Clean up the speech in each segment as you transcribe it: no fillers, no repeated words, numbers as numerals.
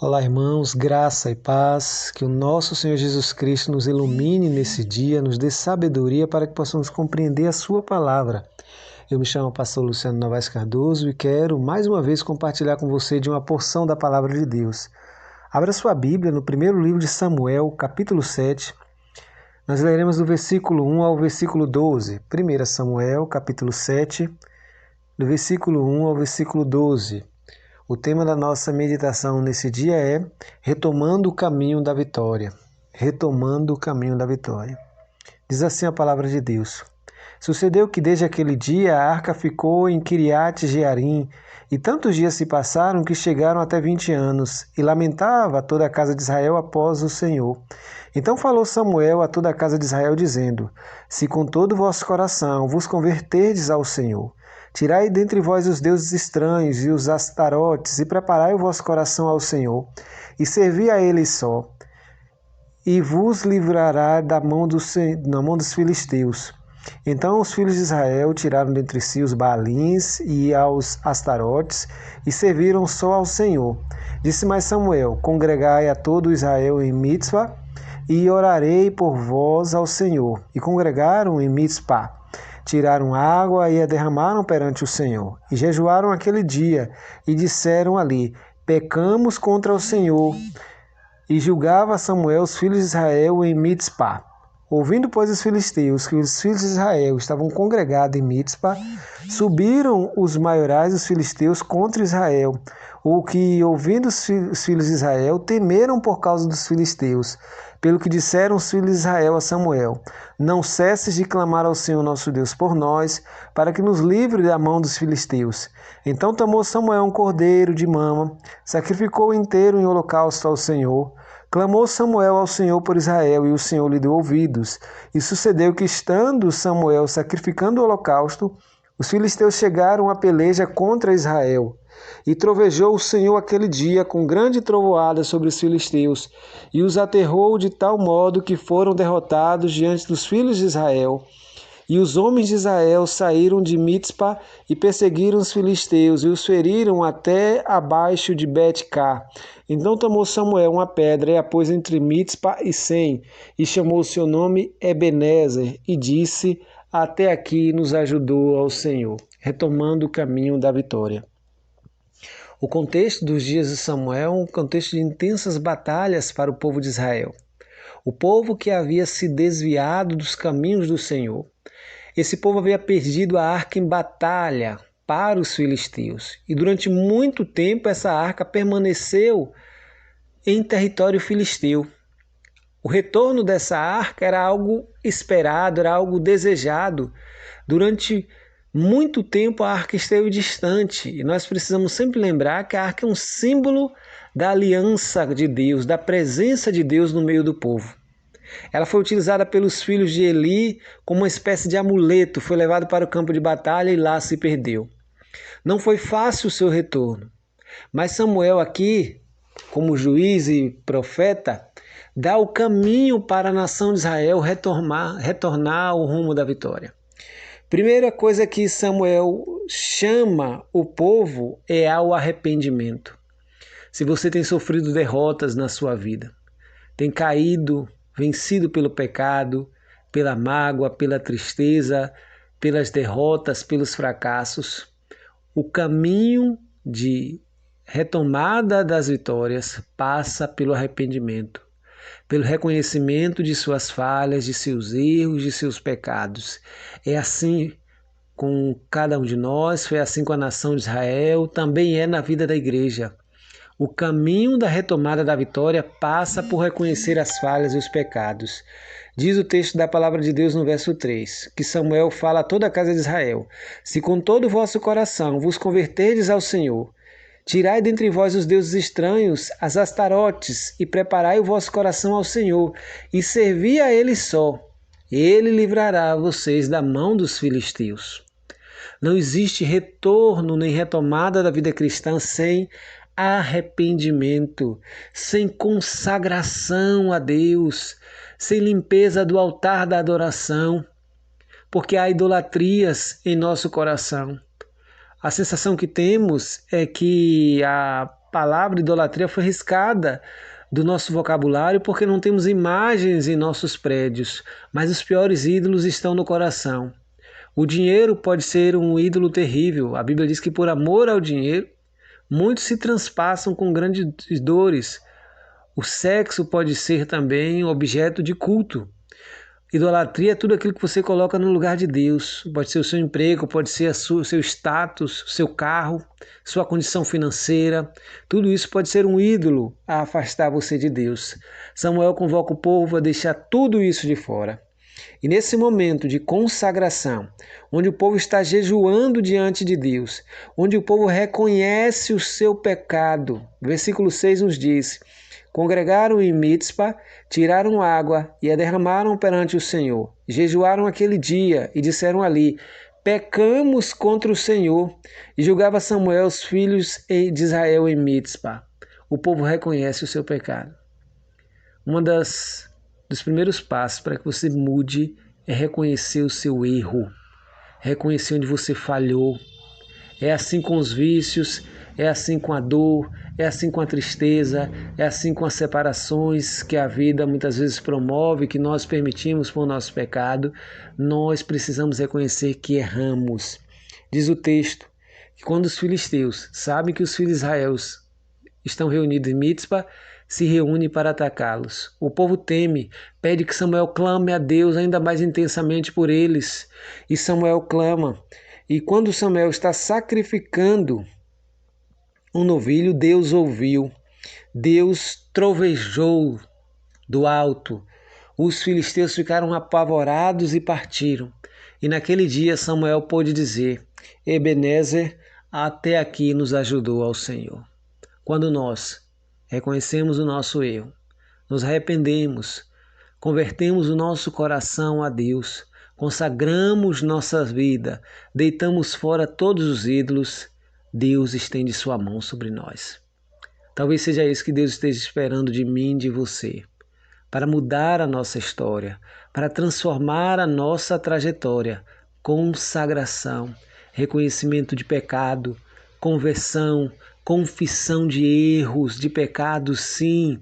Olá, irmãos, graça e paz, que o nosso Senhor Jesus Cristo nos ilumine nesse dia, nos dê sabedoria para que possamos compreender a sua palavra. Eu me chamo Pastor Luciano Novaes Cardoso e quero mais uma vez compartilhar com você de uma porção da palavra de Deus. Abra sua Bíblia no primeiro livro de Samuel, capítulo 7. Nós leremos do versículo 1 ao versículo 12. 1 Samuel, capítulo 7, do versículo 1 ao versículo 12. O tema da nossa meditação nesse dia é Retomando o Caminho da Vitória. Retomando o Caminho da Vitória. Diz assim a palavra de Deus. Sucedeu que desde aquele dia a arca ficou em Kiriat Jearim, e tantos dias se passaram que chegaram até 20 anos, e lamentava toda a casa de Israel após o Senhor. Então falou Samuel a toda a casa de Israel, dizendo: Se com todo o vosso coração vos converterdes ao Senhor, tirai dentre vós os deuses estranhos e os astarotes, e preparai o vosso coração ao Senhor, e servi a Ele só, e vos livrará da mão dos filisteus. Então os filhos de Israel tiraram dentre si os Baalins e aos Astarotes, e serviram só ao Senhor. Disse mais Samuel: Congregai a todo Israel em Mitzpá, e orarei por vós ao Senhor. E congregaram em Mitzpá. Tiraram água e a derramaram perante o Senhor. E jejuaram aquele dia, e disseram ali: Pecamos contra o Senhor. E julgava Samuel os filhos de Israel em Mitzpá. Ouvindo, pois, os filisteus que os filhos de Israel estavam congregados em Mitzpá, subiram os maiorais dos filisteus contra Israel, o que, ouvindo os filhos de Israel, temeram por causa dos filisteus. Pelo que disseram os filhos de Israel a Samuel: Não cesses de clamar ao Senhor nosso Deus por nós, para que nos livre da mão dos filisteus. Então tomou Samuel um cordeiro de mama, sacrificou inteiro em holocausto ao Senhor. Clamou Samuel ao Senhor por Israel, e o Senhor lhe deu ouvidos. E sucedeu que, estando Samuel sacrificando o holocausto, os filisteus chegaram à peleja contra Israel. E trovejou o Senhor aquele dia com grande trovoada sobre os filisteus, e os aterrou de tal modo que foram derrotados diante dos filhos de Israel. E os homens de Israel saíram de Mitzpá e perseguiram os filisteus, e os feriram até abaixo de Bet-cá. Então tomou Samuel uma pedra e a pôs entre Mitzpá e Sem, e chamou o seu nome Ebenezer, e disse: Até aqui nos ajudou ao Senhor, retomando o caminho da vitória. O contexto dos dias de Samuel é um contexto de intensas batalhas para o povo de Israel. O povo que havia se desviado dos caminhos do Senhor. Esse povo havia perdido a arca em batalha para os filisteus. E durante muito tempo essa arca permaneceu em território filisteu. O retorno dessa arca era algo esperado, era algo desejado. Durante muito tempo a arca esteve distante. E nós precisamos sempre lembrar que a arca é um símbolo da aliança de Deus, da presença de Deus no meio do povo. Ela foi utilizada pelos filhos de Eli como uma espécie de amuleto, foi levado para o campo de batalha e lá se perdeu. Não foi fácil o seu retorno, mas Samuel aqui, como juiz e profeta, dá o caminho para a nação de Israel retornar ao rumo da vitória. Primeira coisa que Samuel chama o povo é ao arrependimento. Se você tem sofrido derrotas na sua vida, tem caído, vencido pelo pecado, pela mágoa, pela tristeza, pelas derrotas, pelos fracassos, o caminho de retomada das vitórias passa pelo arrependimento, pelo reconhecimento de suas falhas, de seus erros, de seus pecados. É assim com cada um de nós, foi assim com a nação de Israel, também é na vida da igreja. O caminho da retomada da vitória passa por reconhecer as falhas e os pecados. Diz o texto da palavra de Deus no verso 3, que Samuel fala a toda a casa de Israel: Se com todo o vosso coração vos converterdes ao Senhor, tirai dentre vós os deuses estranhos, as astarotes, e preparai o vosso coração ao Senhor, e servi a Ele só. Ele livrará vocês da mão dos filisteus. Não existe retorno nem retomada da vida cristã sem arrependimento, sem consagração a Deus, sem limpeza do altar da adoração, porque há idolatrias em nosso coração. A sensação que temos é que a palavra idolatria foi riscada do nosso vocabulário porque não temos imagens em nossos prédios, mas os piores ídolos estão no coração. O dinheiro pode ser um ídolo terrível. A Bíblia diz que por amor ao dinheiro, muitos se transpassam com grandes dores. O sexo pode ser também objeto de culto. Idolatria é tudo aquilo que você coloca no lugar de Deus. Pode ser o seu emprego, pode ser o seu status, o seu carro, sua condição financeira. Tudo isso pode ser um ídolo a afastar você de Deus. Samuel convoca o povo a deixar tudo isso de fora. E nesse momento de consagração, onde o povo está jejuando diante de Deus, onde o povo reconhece o seu pecado, versículo 6 nos diz: congregaram em Mitspa, tiraram água e a derramaram perante o Senhor. Jejuaram aquele dia e disseram ali: pecamos contra o Senhor. E julgava Samuel os filhos de Israel em Mitspa. O povo reconhece o seu pecado. Dos primeiros passos para que você mude é reconhecer o seu erro, reconhecer onde você falhou. É assim com os vícios, é assim com a dor, é assim com a tristeza, é assim com as separações que a vida muitas vezes promove, que nós permitimos por nosso pecado. Nós precisamos reconhecer que erramos. Diz o texto que quando os filisteus sabem que os filhos de Israel estão reunidos em Mitspa, se reúne para atacá-los. O povo teme, pede que Samuel clame a Deus ainda mais intensamente por eles. E Samuel clama. E quando Samuel está sacrificando um novilho, Deus ouviu. Deus trovejou do alto. Os filisteus ficaram apavorados e partiram. E naquele dia Samuel pôde dizer: Ebenezer, até aqui nos ajudou ao Senhor. Quando nós reconhecemos o nosso erro, nos arrependemos, convertemos o nosso coração a Deus, consagramos nossa vida, deitamos fora todos os ídolos, Deus estende sua mão sobre nós. Talvez seja isso que Deus esteja esperando de mim e de você, para mudar a nossa história, para transformar a nossa trajetória. Consagração, reconhecimento de pecado, conversão, confissão de erros, de pecados, sim,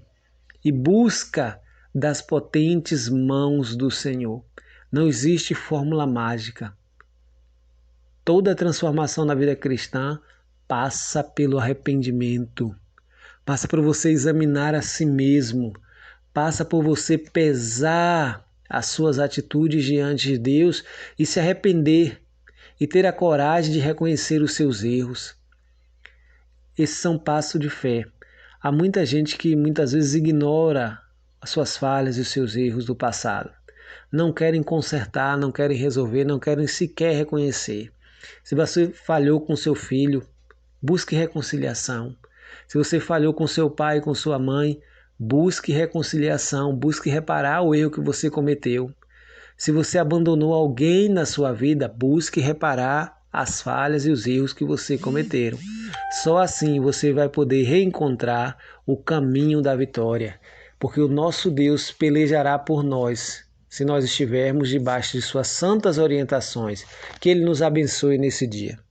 e busca das potentes mãos do Senhor. Não existe fórmula mágica. Toda transformação na vida cristã passa pelo arrependimento, passa por você examinar a si mesmo, passa por você pesar as suas atitudes diante de Deus e se arrepender e ter a coragem de reconhecer os seus erros. Esses são passos de fé. Há muita gente que muitas vezes ignora as suas falhas e os seus erros do passado. Não querem consertar, não querem resolver, não querem sequer reconhecer. Se você falhou com seu filho, busque reconciliação. Se você falhou com seu pai, com sua mãe, busque reconciliação, busque reparar o erro que você cometeu. Se você abandonou alguém na sua vida, busque reparar as falhas e os erros que você cometeram. Só assim você vai poder reencontrar o caminho da vitória, porque o nosso Deus pelejará por nós, se nós estivermos debaixo de suas santas orientações. Que Ele nos abençoe nesse dia.